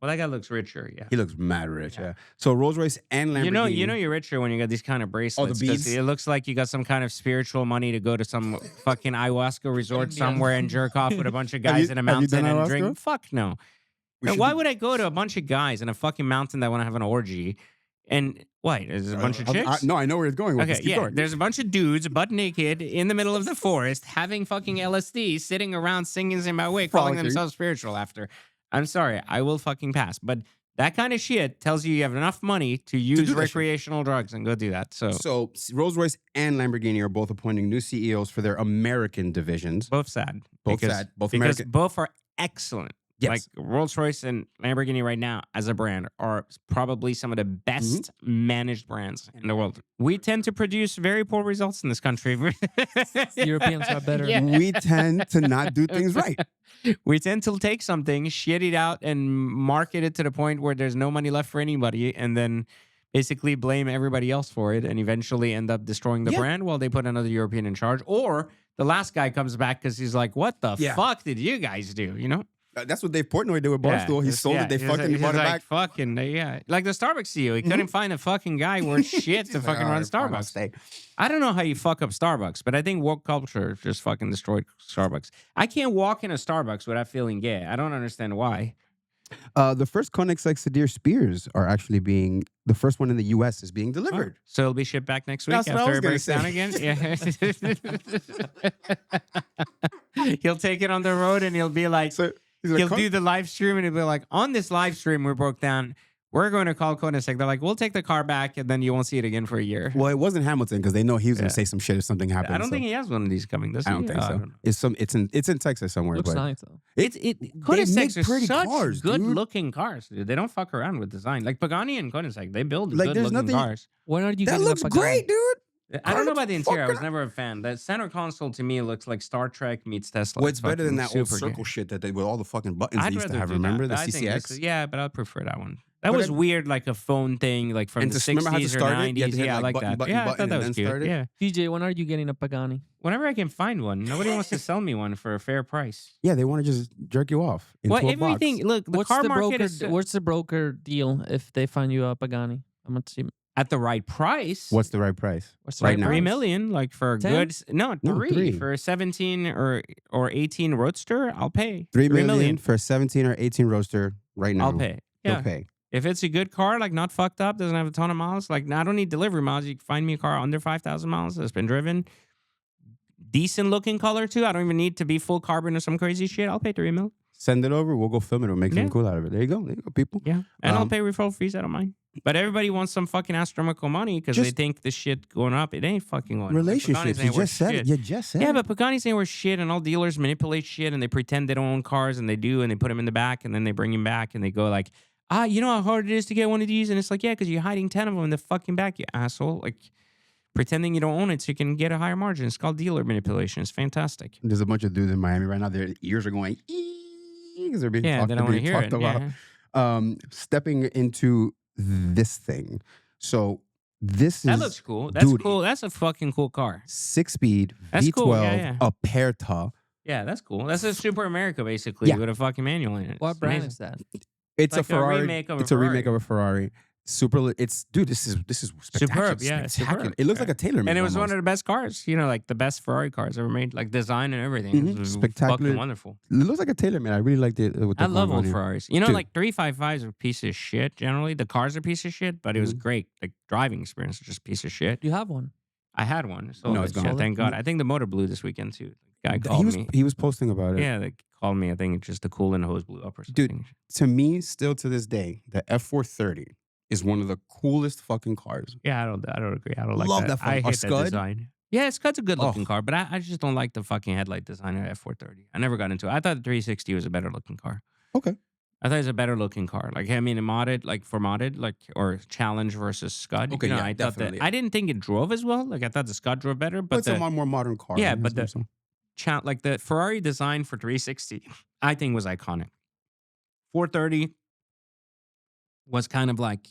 Well, that guy looks richer, yeah. He looks mad rich. Yeah. Yeah. So Rolls-Royce and Lamborghini. You know you're richer when you got these kind of bracelets. 'cause beads? It looks like you got some kind of spiritual money to go to some fucking ayahuasca resort Indian. somewhere and jerk off with a bunch of Have guys you- in a have you mountain done and ayahuasca? drink. Fuck no. We Now, should why do- would I go to a bunch of guys in a fucking mountain that want to have an orgy? And what? Is it a bunch of chicks? No, I know where it's going with Okay, this. Keep yeah. going. There's a bunch of dudes butt naked in the middle of the forest having fucking LSD, sitting around singing in my way, calling Frolicking. themselves spiritual after. I'm sorry, I will fucking pass. But that kind of shit tells you have enough money to use do that shit. recreational drugs and go do that. So So Rolls-Royce and Lamborghini are both appointing new CEOs for their American divisions. both sad. Both because, sad. Both because American. both are excellent. Yes. Like Rolls-Royce and Lamborghini right now as a brand are probably some of the best managed brands in the world. We tend to produce very poor results in this country. Europeans are better. Yeah. We tend to not do things right. We tend to take something, shit it out, and market it to the point where there's no money left for anybody, and then basically blame everybody else for it, and eventually end up destroying the Yeah. brand while they put another European in charge. Or the last guy comes back because he's like, "What the Yeah. fuck did you guys do?" You know? That's what Dave Portnoy did with Barstool. He sold it. They fucked it. He bought it like, back. Fucking, yeah. Like the Starbucks CEO, he couldn't find a fucking guy worth shit to He's like, fucking "All run right, fine, I'll Starbucks. stay." I don't know how you fuck up Starbucks, but I think woke culture just fucking destroyed Starbucks. I can't walk in a Starbucks without feeling gay. I don't understand why. The first Koenigsegg Sadhir Spears are actually being the first one in the U.S. is being delivered. So it'll be shipped back next week That's what I after was it gonna breaks down again. Yeah. He'll take it on the road and he'll be like, So he's like, he'll do the live stream and he'll be like, on this live stream we broke down, we're going to call Koenigsegg. They're like, we'll take the car back and then you won't see it again for a year. Well, it wasn't Hamilton because they know he was going Yeah. to say some shit if something happened. I don't so- think he has one of these coming, does he? I don't think Oh, so. know. It's in Texas somewhere. Looks but nice though. Koenigseggs make are pretty such cars, dude. good-looking cars, dude. They don't fuck around with design. Like Pagani and Koenigsegg, they build Like, there's good-looking nothing- cars. When are you that getting looks a Pagani? great, dude. I don't know about the interior. I was fucking- never a fan. The center console to me looks like Star Trek meets Tesla. Well, it's better than fucking that old super circle gay. shit that they with all the fucking buttons I'd they used to rather have. do Remember that. the I think this CCX? is- yeah, but I'd prefer that one. That But was I- weird, like a phone thing, like from And the to remember how to 60s or start it, you had 90s. to hit, Yeah, I like, like button, that. button, Yeah, I button, thought that and was then cute. start it. Yeah, DJ, when are you getting a Pagani? whenever I can find one. Nobody wants to sell me one for a fair price. Yeah, they want to just jerk you off. Into Well, a box. everything. Look, the What's car the market broker? is. What's the broker deal if they find you a Pagani? How much? at the right price. What's the right price? What's the Right right now? $3 price? million, like for a 10? good No, three three. for a 17 or 18 Roadster, I'll pay $3 $3 million for a 17 or 18 Roadster right now. I'll pay. You'll Yeah. pay. If it's a good car, like not fucked up, doesn't have a ton of miles, like I don't need delivery miles. You can find me a car under 5,000 miles that's been driven. Decent looking color too. I don't even need to be full carbon or some crazy shit. I'll pay $3 million. Send it over. We'll go film it. We'll make Yeah. something cool out of it. There you go, people. Yeah. And I'll Um, pay referral fees. I don't mind. But everybody wants some fucking astronomical money because they Just- think the shit going up. It ain't fucking going up. Like, Relationships. Pagani's You ain't worth just said it. shit. You just said Yeah, it. but Pagani's ain't worth shit, and all dealers manipulate shit, and they pretend they don't own cars, and they do, and they put them in the back, and then they bring him back, and they go like, you know how hard it is to get one of these? And it's like, yeah, because you're hiding 10 of them in the fucking back, you asshole. Like, pretending you don't own it so you can get a higher margin. It's called dealer manipulation. It's fantastic. There's a bunch of dudes in Miami right now. Their ears are going because they're being Yeah, talked, they don't want to hear it. about. Yeah. Stepping into this thing. So this That is looks cool. That's dude, cool. That's a fucking cool car. 6-speed That's V12 cool. Yeah, Aperta. Yeah, that's cool. That's a Super America, basically, Yeah. with a fucking manual in it. What It's brand amazing. is that? It's Like a Ferrari. remake of a it's a remake Ferrari. of a Ferrari. Super. This is spectacular. Superb, yeah, Spectacular. superb. It looks Yeah. like a tailor made. And it was one of the best cars, like the best Ferrari cars ever made, like design and everything. It Mhm. was Spectacular. fucking wonderful. It looks like a tailor made. I really liked it. I love old Ferraris. Dude. Like 355s are a piece of shit generally. The cars are a piece of shit, but it was Mhm. great. The driving experience was just a piece of shit. You have one. I had one. So No, it's gone. Thank God. I think the motor blew this weekend too. The guy called me. He was posting about it. Yeah, they called me. I think it's just the coolant hose blew up or Dude, something. To me, still to this day, the F430 is one of the coolest fucking cars. Yeah, I don't agree. I don't like Love that. that fucking- I a hate that Scud? design. Yeah, Scud's a good looking Oh. car, but I just don't like the fucking headlight design of F430. I never got into it. I thought the 360 was a better looking car. Okay. I thought it was a better looking car. Like, I mean, modded, or Challenge versus Scud. Okay, yeah, I thought definitely. I didn't think it drove as well. Like, I thought the Scud drove better, But but it's a more modern car. Yeah, right? but That's the- what I'm like the Ferrari design for 360, I think was iconic. 430 was kind of like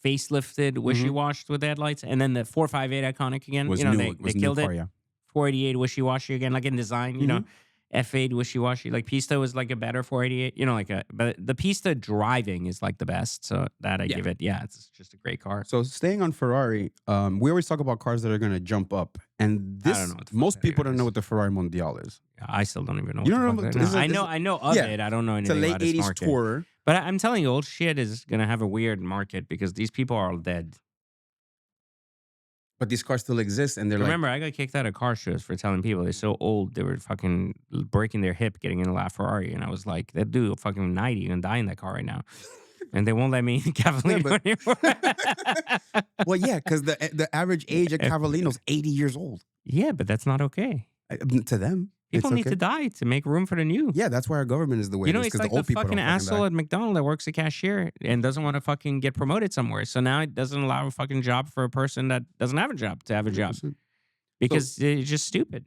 facelifted, wishy-washy with the headlights, and then the 458 iconic again. saying. Was they new. Was new killed car, it. yeah. 488 wishy-washy again, like in design. F8 wishy-washy. Like Pista was like a better 488. But the Pista driving is like the best. So that I Yeah. give it. Yeah, it's just a great car. So staying on Ferrari, we always talk about cars that are going to jump up, and I this don't know what the fuck most that people even don't know is. what the Ferrari Mondial is. I still don't even know. You what don't the know fuck what- that- this is- I know of yeah. it. I don't know It's a anything late about its 80s market. tourer. But I'm telling you, old shit is gonna have a weird market because these people are all dead. But these cars still exist, and they're like, Remember, I got kicked out of car shows for telling people they're so old they were fucking breaking their hip getting in a LaFerrari, and I was like, that dude fucking 90 and die in that car right now, and they won't let me in Cavallino but- anymore. well, yeah, because the average age of Cavallino's 80 years old. Yeah, but that's not okay. To them, People it's need okay. to die to make room for the new. Yeah, that's why our government is the way You it know, is, it's 'cause like the old the people fucking don't asshole die. at McDonald's that works a cashier and doesn't want to fucking get promoted somewhere. So now it doesn't allow a fucking job for a person that doesn't have a job to have a job 100%. because it's just stupid.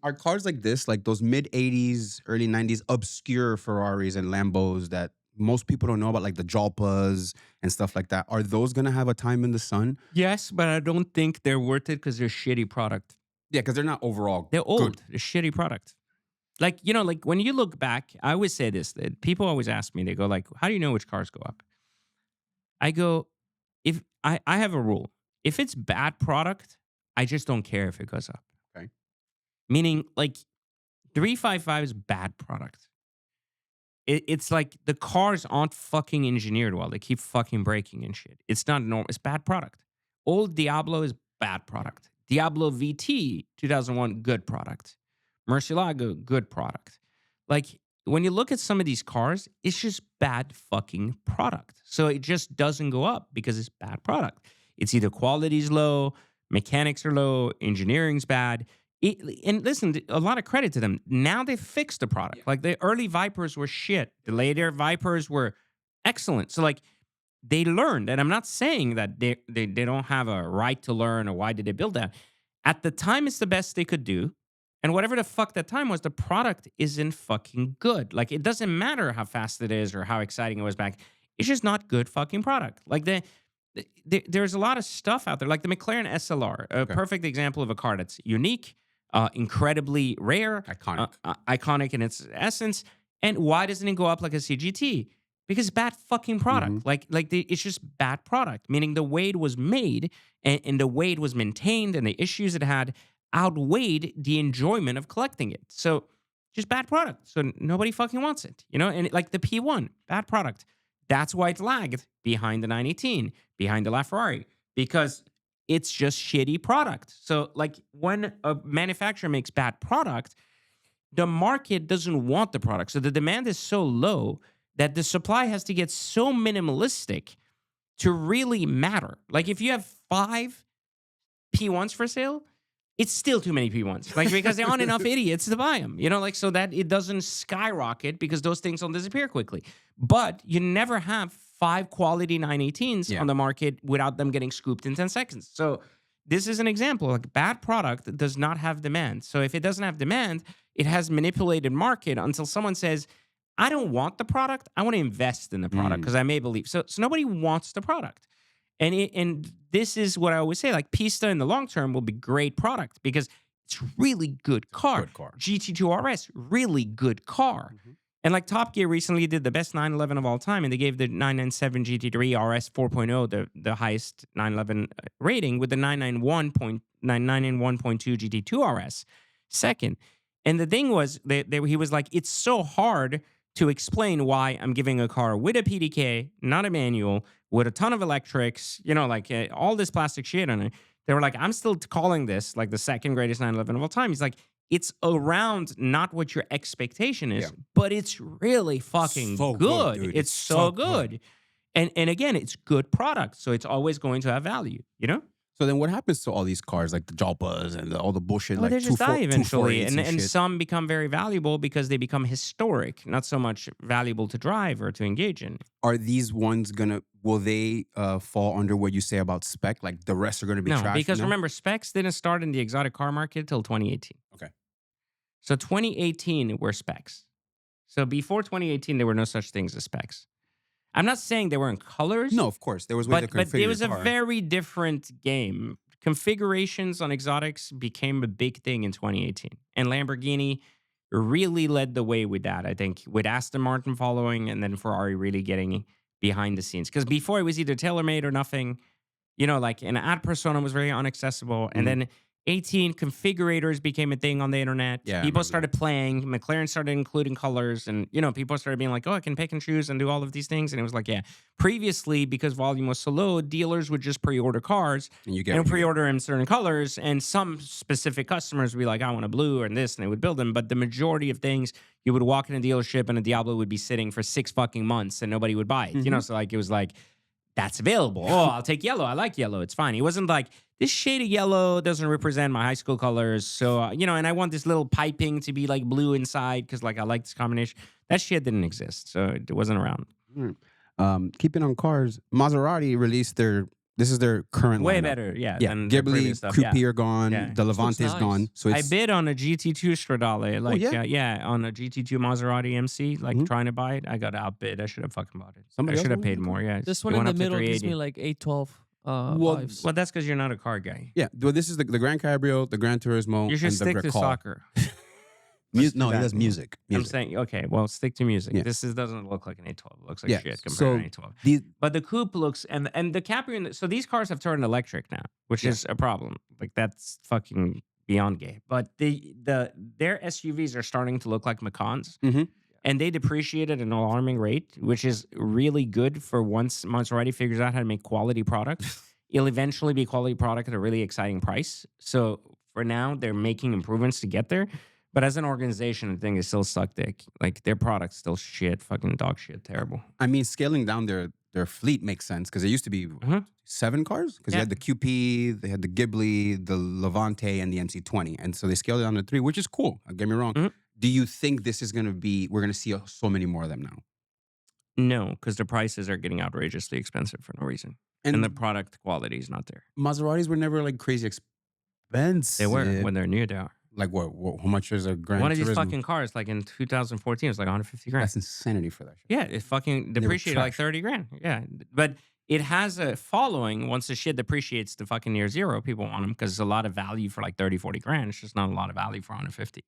Are cars like this, like those mid 80s, early 90s obscure Ferraris and Lambos that most people don't know about, like the Jalpas and stuff like that, are those going to have a time in the sun? Yes, but I don't think they're worth it because they're shitty product. Yeah, because they're not overall. They're old. good. They're shitty product. Like, like when you look back, I always say this, that people always ask me, they go like, how do you know which cars go up? I go, if I have a rule. If it's bad product, I just don't care if it goes up. Okay. Meaning like 355 is bad product. It's like the cars aren't fucking engineered well. They keep fucking breaking and shit. It's not normal. It's bad product. Old Diablo is bad product. Diablo VT 2001, good product. Murcielago, good product. Like when you look at some of these cars, it's just bad fucking product. So it just doesn't go up because it's bad product. It's either quality's low, mechanics are low, engineering's bad. And listen, a lot of credit to them. Now they've fixed the product. Like the early Vipers were shit. The later Vipers were excellent. So like they learned, and I'm not saying that they don't have a right to learn or why did they build that. At the time, it's the best they could do. And whatever the fuck that time was, the product isn't fucking good. Like it doesn't matter how fast it is or how exciting it was back. It's just not good fucking product. Like there's a lot of stuff out there. Like the McLaren SLR, a perfect example of a car that's unique, incredibly rare, Iconic. iconic in its essence. And why doesn't it go up like a CGT? because bad fucking product. It's just bad product, meaning the way it was made and the way it was maintained and the issues it had outweighed the enjoyment of collecting it. So just bad product. So nobody fucking wants it, And like the P1, bad product. That's why it lagged behind the 918, behind the LaFerrari, because it's just shitty product. So like when a manufacturer makes bad product, the market doesn't want the product. So the demand is so low that the supply has to get so minimalistic to really matter. Like if you have 5 P1s for sale, it's still too many P1s. Like because there aren't enough idiots to buy them, so that it doesn't skyrocket because those things don't disappear quickly. But you never have 5 quality 918s on the market without them getting scooped in 10 seconds. So this is an example. Like bad product does not have demand. So if it doesn't have demand, it has manipulated market until someone says, I don't want the product. I want to invest in the product because I may believe. So nobody wants the product. And this is what I always say, like Pista in the long term will be great product because it's really good car. Good car. GT2 RS, really good car. And like Top Gear recently did the best 911 of all time, and they gave the 997 GT3 RS 4.0 the highest 911 rating with the 991.2 GT2 RS second. And the thing was, he was like, it's so hard to explain why I'm giving a car with a PDK, not a manual, with a ton of electrics, all this plastic shit on it. They were like, I'm still calling this like the second greatest 911 of all time. He's like, it's around not what your expectation is, but it's really fucking So good. dude. It's so good. And again, it's good product. So it's always going to have value, So then what happens to all these cars, like the Jalpas and all the bullshit? Well, like they just die eventually. 248s And shit? some become very valuable because they become historic, not so much valuable to drive or to engage in. Are these ones will they fall under what you say about spec? Like the rest are going to be No, trash? because remember, specs didn't start in the exotic car market until 2018. Okay. So 2018 were specs. So before 2018, there were no such things as specs. I'm not saying they weren't colors. No, of course. There was way to configure but it was your a car. very different game. Configurations on exotics became a big thing in 2018. And Lamborghini really led the way with that, I think, with Aston Martin following and then Ferrari really getting behind the scenes. Because before it was either tailor-made or nothing. Like an ad persona was very inaccessible. And then 18 configurators became a thing on the internet. Yeah, I People remember started playing. McLaren started including colors. And, people started being like, oh, I can pick and choose and do all of these things. And it was like, yeah. Previously, because volume was so low, dealers would just pre-order cars And you get and pre-order in certain colors. And some specific customers would be like, I want a blue and this, and they would build them. But the majority of things, you would walk in a dealership and a Diablo would be sitting for 6 fucking months and nobody would buy it. So like it was like, that's available. Oh, I'll take yellow. I like yellow. It's fine. It wasn't like, this shade of yellow doesn't represent my high school colors. So, and I want this little piping to be like blue inside because like I like this combination. That shit didn't exist. So it wasn't around. Keeping on cars, Maserati released this is their current Way lineup. better, Yeah, than the Ghibli, previous stuff. Coupe Yeah. are gone. Yeah. The looks Levante is nice. gone. So I it's bid on a GT2 Stradale, like on a GT2 Maserati MC, like trying to buy it. I got outbid. I should have fucking bought it. Somebody I else should have wanted paid to more. Yeah, This It one in went the up to middle gives 380. me like 812 Well, vibes. Well, that's because you're not a car guy. yeah. Well, this is the Gran Cabrio, the Gran Turismo, You should and the stick to Recall. soccer. No, he that. does music. I'm saying, okay, well, stick to music. Yeah. This doesn't look like an 812. It looks like Yeah, shit compared so to an 812. These, But the coupe looks and the Capri. So these cars have turned electric now, which is a problem. Like that's fucking beyond gay. But their SUVs are starting to look like Macans, and they depreciate at an alarming rate, which is really good for once Maserati figures out how to make quality product. It'll eventually be quality product at a really exciting price. So for now, they're making improvements to get there. But as an organization, I think it's still suck dick. Like their product's still shit, fucking dog shit, terrible. I mean, scaling down their fleet makes sense because it used to be 7 cars because you Yeah. had the QP, they had the Ghibli, the Levante, and the MC20, and so they scaled it down to 3, which is cool. Don't get me wrong. Do you think this is gonna be? We're gonna see so many more of them now. No, because the prices are getting outrageously expensive for no reason. And the product quality is not there. Maseratis were never like crazy expensive. They were when they're new, they are. Like what? How much is a Gran One of these Turismo? fucking cars, like in 2014, was like 150 grand. That's insanity for that shit. Yeah, it fucking They were depreciated like trash. 30 grand. Yeah. But it has a following. Once the shit depreciates to fucking near zero, people want them because it's a lot of value for like 30, 40 grand. It's just not a lot of value for 150.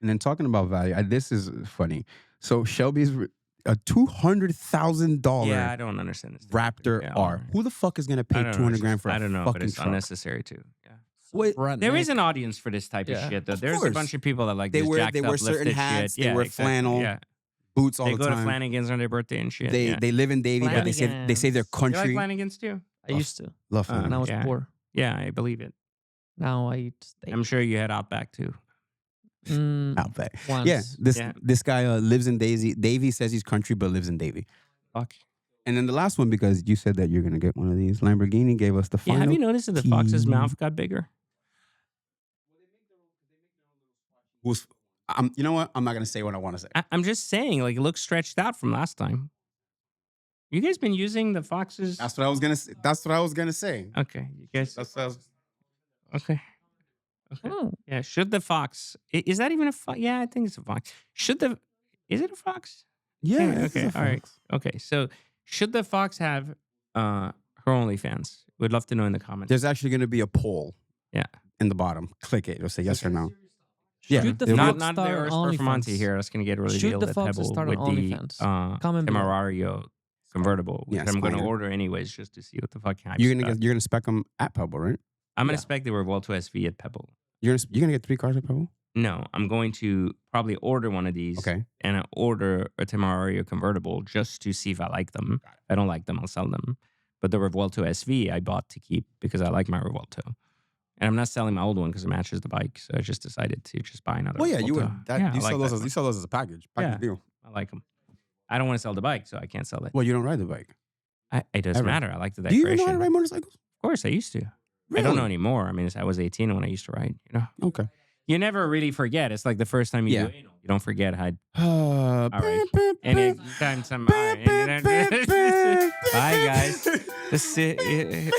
And then talking about value, this is funny. So Shelby's a $200,000 Yeah, I don't understand this. Raptor Yeah, R. Who the fuck is gonna I pay don't know, 200 it's grand just- for a I don't know, fucking but it's truck? unnecessary too. Yeah. Wait, There is an audience for this type of Yeah. shit, though. Of There's a course. bunch of people that like They this wear- jacked they up, wear certain lifted hats, shit. they Yeah, wear exactly. flannel Yeah. boots all They the go time. to Flanagan's on their birthday and shit. They yeah. they live in Davie, but they say their Flanagan's. You like country. Flanagan's too? I used to. Love Uh, When I was yeah. poor. Yeah, I believe it. Now I eat steak. I'm sure you head out back too. Outback. Once. Yeah, Yeah. this guy lives in Davie says he's country, but lives in Davie. Fuck. And then the last one, because you said that you're gonna get one of these. Lamborghini gave us the Yeah, final. have you noticed that the fox's key. mouth got bigger? You know what? I'm not gonna say what I want to say. I'm just saying, like, it looks stretched out from last time. You guys been using the foxes? That's what I was gonna say. That's what I was gonna say. Okay, you guys. That's what I was- Okay. Okay. Oh, Yeah. Should the fox? Is that even a fox? Yeah, I think it's a fox. Is it a fox? Yeah. Okay, this is a all right. fox. Okay. So should the fox have her OnlyFans? We'd love to know in the comments. There's actually gonna be a poll. Yeah. In the bottom, click it. It'll say yes or no. Yeah. Should the it'll fox be- not the start Earth on Performanti OnlyFans? here. That's going to get Should revealed the at foxes Pebble start with on the OnlyFans? Comment below. Temerario convertible, which Yeah, I'm going to Spider. order anyways just to see what the fuck hype's You're about. gonna spec them at Pebble, right? I'm going yeah. to spec the Revolt2 SV at Pebble. You're gonna get 3 cars at Pebble. No, I'm going to probably order one of these Okay. and I order a Temerario convertible just to see if I like them. If I don't like them, I'll sell them. But the Revolt2 SV I bought to keep because I like my Revolto. And I'm not selling my old one because it matches the bike. So I just decided to just buy another Well, yeah, you would. Revolto. That, Yeah, you I sell like those that as one. you sell those as a package. Yeah. Package deal. I like them. I don't want to sell the bike, so I can't sell it. Well, you don't ride the bike. It doesn't Ever. matter. I like the Do you decoration. even know how to ride motorcycles? Of course, I used to. I don't know anymore. I mean, I was 18 when I used to ride. You know, Okay. you never really forget. It's like the first time you Yeah. do anal. You don't forget how. All right. Anytime some. Bye, guys. This is it.